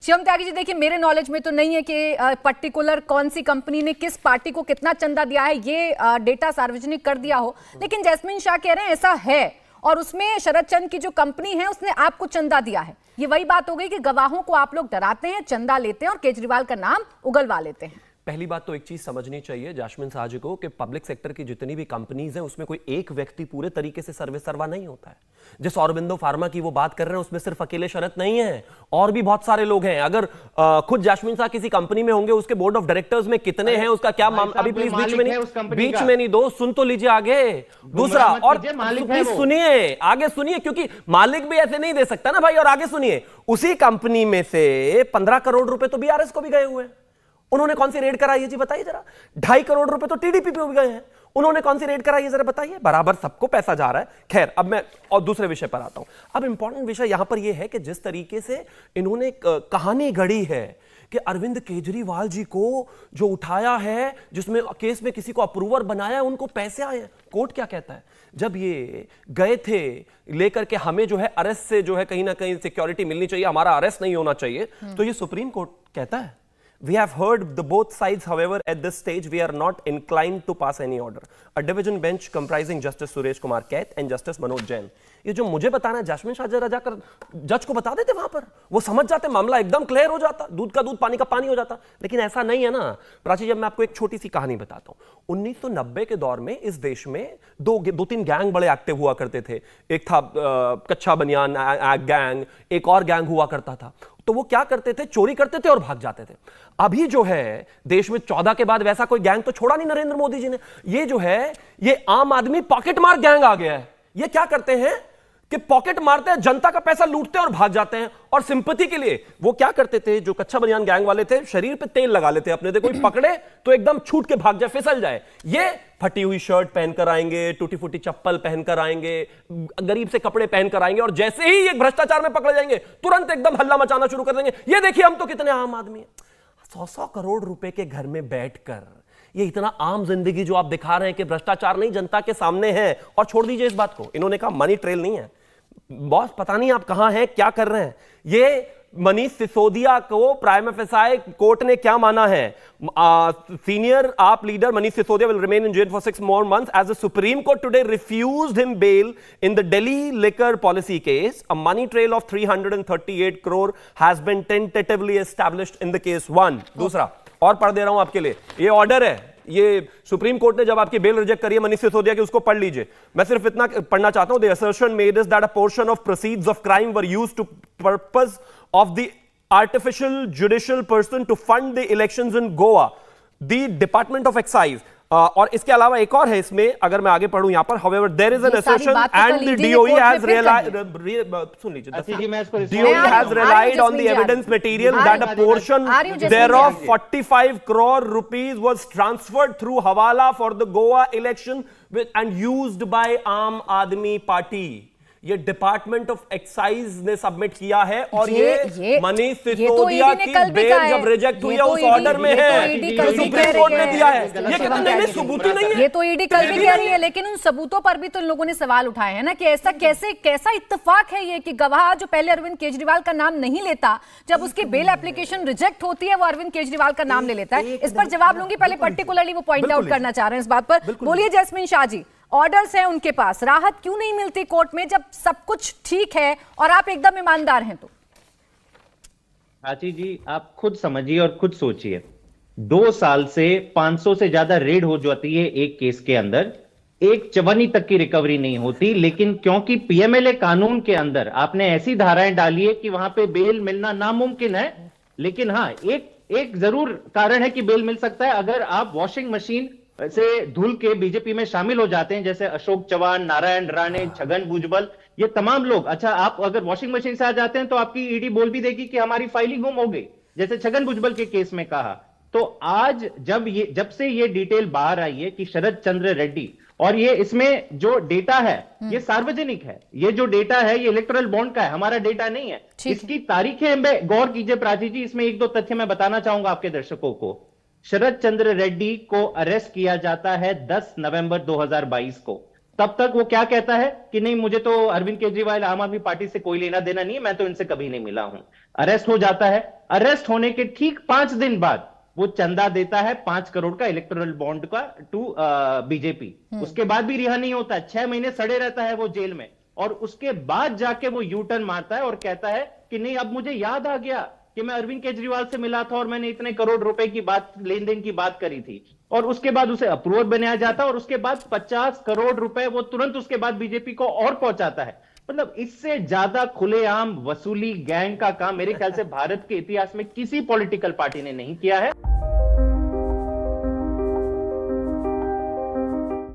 शिवम त्यागी जी, देखिए मेरे नॉलेज में तो नहीं है कि पर्टिकुलर कौन सी कंपनी ने किस पार्टी को कितना चंदा दिया है, ये डेटा सार्वजनिक कर दिया हो, लेकिन जैस्मिन शाह कह रहे हैं ऐसा है और उसमें शरद चंद्र की जो कंपनी है उसने आपको चंदा दिया है। ये वही बात हो गई कि गवाहों को आप लोग डराते हैं, चंदा लेते हैं और केजरीवाल का नाम उगलवा लेते हैं। पहली बात तो एक चीज समझनी चाहिए जैस्मिन शाह जी को कि पब्लिक सेक्टर की जितनी भी कंपनीज हैं उसमें कोई एक व्यक्ति पूरे तरीके से सर्वे सर्वा नहीं होता है। जिस ऑरोबिंदो फार्मा की वो बात कर रहे हैं उसमें सिर्फ अकेले शरद नहीं है, और भी बहुत सारे लोग हैं। अगर खुद जैस्मिन शाह किसी कंपनी में होंगे, उसके बोर्ड ऑफ डायरेक्टर्स में कितने हैं, उसका क्या अभी प्लीज बीच में नहीं दो, सुन तो लीजिए आगे। दूसरा, और प्लीज सुनिए, आगे सुनिए, क्योंकि मालिक भी ऐसे नहीं दे सकता ना भाई। और आगे सुनिए, उसी कंपनी में से 15 करोड़ रुपए तो बीआरएस को भी गए हुए हैं। उन्होंने कौन सी रेड कराई है जी बताइए जरा। 2.5 करोड़ रुपए तो टीडीपी पे भी गए हैं। उन्होंने कौन सी रेड कराई है जरा बताइए। बराबर सबको पैसा जा रहा है। खैर, अब मैं और दूसरे विषय पर आता हूं। अब इंपॉर्टेंट विषय यहां पर यह है कि जिस तरीके से इन्होंने कहानी गढ़ी है कि अरविंद केजरीवाल जी को जो उठाया है, जिसमें केस में किसी को अप्रूवर बनाया, उनको पैसे आए हैं। कोर्ट क्या कहता है, जब ये गए थे लेकर के हमें जो है अरेस्ट से जो है कहीं ना कहीं सिक्योरिटी मिलनी चाहिए, हमारा अरेस्ट नहीं होना चाहिए, तो ये सुप्रीम कोर्ट कहता है We have heard the both sides, however, at this stage, we are not inclined to pass any order. A division bench comprising Justice Suresh Kumar Kaith and Justice Manoj Jain. ये जो मुझे बताना है, jasmine Shah जरा जाकर जज को बता देते वहां पर, वो समझ जाते, मामला एकदम क्लियर हो जाता, दूध का दूध पानी का पानी हो जाता। लेकिन ऐसा नहीं है ना प्राची। जब मैं आपको एक छोटी सी कहानी बताता हूं, 1990 के दौर में इस देश में दो तीन गैंग बड़े एक्टिव हुआ करते थे। एक था कच्चा बनियान गैंग, एक और गैंग हुआ करता था। तो वो क्या करते थे, चोरी करते थे और भाग जाते थे। अभी जो है देश में 14 के बाद वैसा कोई गैंग तो छोड़ा नहीं नरेंद्र मोदी जी ने। ये जो है, ये आम आदमी पॉकेट मार गैंग आ गया है। ये क्या करते हैं कि पॉकेट मारते हैं, जनता का पैसा लूटते हैं और भाग जाते हैं। और सिंपैथी के लिए वो क्या करते थे, जो कच्चा बनियान गैंग वाले थे, शरीर पे तेल लगा लेते अपने, थे कोई पकड़े तो एकदम छूट के भाग जाए, फिसल जाए। ये फटी हुई शर्ट पहनकर आएंगे, टूटी फूटी चप्पल पहनकर आएंगे, गरीब से कपड़े पहनकर आएंगे, और जैसे ही ये भ्रष्टाचार में पकड़े जाएंगे तुरंत एकदम हल्ला मचाना शुरू कर देंगे। ये देखिए हम तो कितने आम आदमी हैं। 100 करोड़ रुपए के घर में बैठकर ये इतना आम जिंदगी जो आप दिखा रहे हैं कि भ्रष्टाचार नहीं जनता के सामने है। और छोड़ दीजिए इस बात को, इन्होंने कहा मनी ट्रेल नहीं है। बॉस पता नहीं आप कहां हैं, क्या कर रहे हैं। ये मनीष सिसोदिया को प्राइम एफएसआई कोर्ट ने क्या माना है, senior AAP leader Manish Sisodia will remain in jail for 6 more months as the Supreme Court today refused him bail in the Delhi liquor policy case. A money trail of 338 crore has been tentatively established in the case 1. दूसरा और पढ़ दे रहा हूं आपके लिए, ये order है, ये सुप्रीम कोर्ट ने जब आपकी बेल रिजेक्ट करी है मनीष सिसोदिया की, उसको पढ़ लीजिए। मैं सिर्फ इतना पढ़ना चाहता हूं। The assertion made is that a portion of proceeds of crime were used to purpose of the artificial judicial person to fund the elections in Goa, the department of excise. और इसके अलावा एक और है इसमें, अगर मैं आगे पढ़ूं यहां पर, however there is an assertion and the DOE has realized, सुन लीजिए, DOE has relied on the evidence material that a portion thereof 45 crore rupees was transferred through Hawala for the Goa election and used by Aam Aadmi Party. ये department of excise ने submit किया है, और ये मनीष सिसोदिया की bell जब reject हुई है उस ऑर्डर में है, सुप्रीम कोर्ट ने दिया है। ये कहते हैं सबूत ही नहीं है। ये तो ईडी कल भी कह रही है, लेकिन उन सबूतों पर भी तो इन लोगों ने सवाल उठाए हैं ना कि ऐसा कैसा इत्तेफाक है ये कि गवाह जो पहले अरविंद केजरीवाल का नाम नहीं लेता, जब उसकी बेल एप्लीकेशन रिजेक्ट होती है वो अरविंद केजरीवाल का नाम ले लेता है। इस पर जवाब लूंगी, पहले पर्टिकुलरली वो पॉइंट आउट करना चाह रहे हैं इस बात पर। बोलिए जैस्मिन शाह जी, ऑर्डर्स हैं उनके पास, राहत क्यों नहीं मिलती कोर्ट में जब सब कुछ ठीक है और आप एकदम ईमानदार हैं? तो प्राची जी आप खुद समझिए और खुद सोचिए, 2 साल से 500 से ज्यादा रेड हो जाती है एक केस के अंदर, एक चवन्नी तक की रिकवरी नहीं होती। लेकिन क्योंकि पीएमएलए कानून के अंदर आपने ऐसी धाराएं डाली है कि वहां पे बेल मिलना नामुमकिन है। लेकिन हाँ, एक जरूर कारण है कि बेल मिल सकता है, अगर आप वॉशिंग मशीन से धुल के बीजेपी में शामिल हो जाते हैं, जैसे अशोक चौहान, नारायण राणे, छगन भुजबल, ये तमाम लोग। अच्छा, आप अगर वॉशिंग मशीन से आ जाते हैं तो आपकी ईडी बोल भी देगी कि हमारी फाइल ही गुम हो गई, जैसे छगन भुजबल के केस में कहा। तो आज जब से ये डिटेल बाहर आई है कि शरद चंद्र रेड्डी, और ये इसमें जो डेटा है ये सार्वजनिक है, ये जो डेटा है ये इलेक्टोरल बॉन्ड का है, हमारा डेटा नहीं है। इसकी तारीखें गौर कीजिए प्राची जी, इसमें 1-2 तथ्य मैं बताना चाहूंगा आपके दर्शकों को। शरद चंद्र रेड्डी को अरेस्ट किया जाता है 10 नवंबर 2022 को। तब तक वो क्या कहता है कि नहीं, मुझे तो अरविंद केजरीवाल आम आदमी पार्टी से कोई लेना देना नहीं है, मैं तो इनसे कभी नहीं मिला हूं। अरेस्ट हो जाता है। अरेस्ट होने के ठीक 5 दिन बाद वो चंदा देता है 5 करोड़ का इलेक्टोरल बॉन्ड का टू बीजेपी। उसके बाद भी रिहा नहीं होता है, 6 महीने सड़े रहता है वो जेल में, और उसके बाद जाके वो यू टर्न मारता है और कहता है कि नहीं, अब मुझे याद आ गया कि मैं अरविंद केजरीवाल से मिला था और मैंने इतने करोड़ रुपए की बात, लेन देन की बात करी थी। और उसके बाद उसे अप्रूवर बनाया जाता है और उसके बाद 50 करोड़ रुपए वो तुरंत उसके बाद बीजेपी को और पहुंचाता है। मतलब इससे ज्यादा खुलेआम वसूली गैंग का काम मेरे ख्याल से भारत के इतिहास में किसी पॉलिटिकल पार्टी ने नहीं किया है।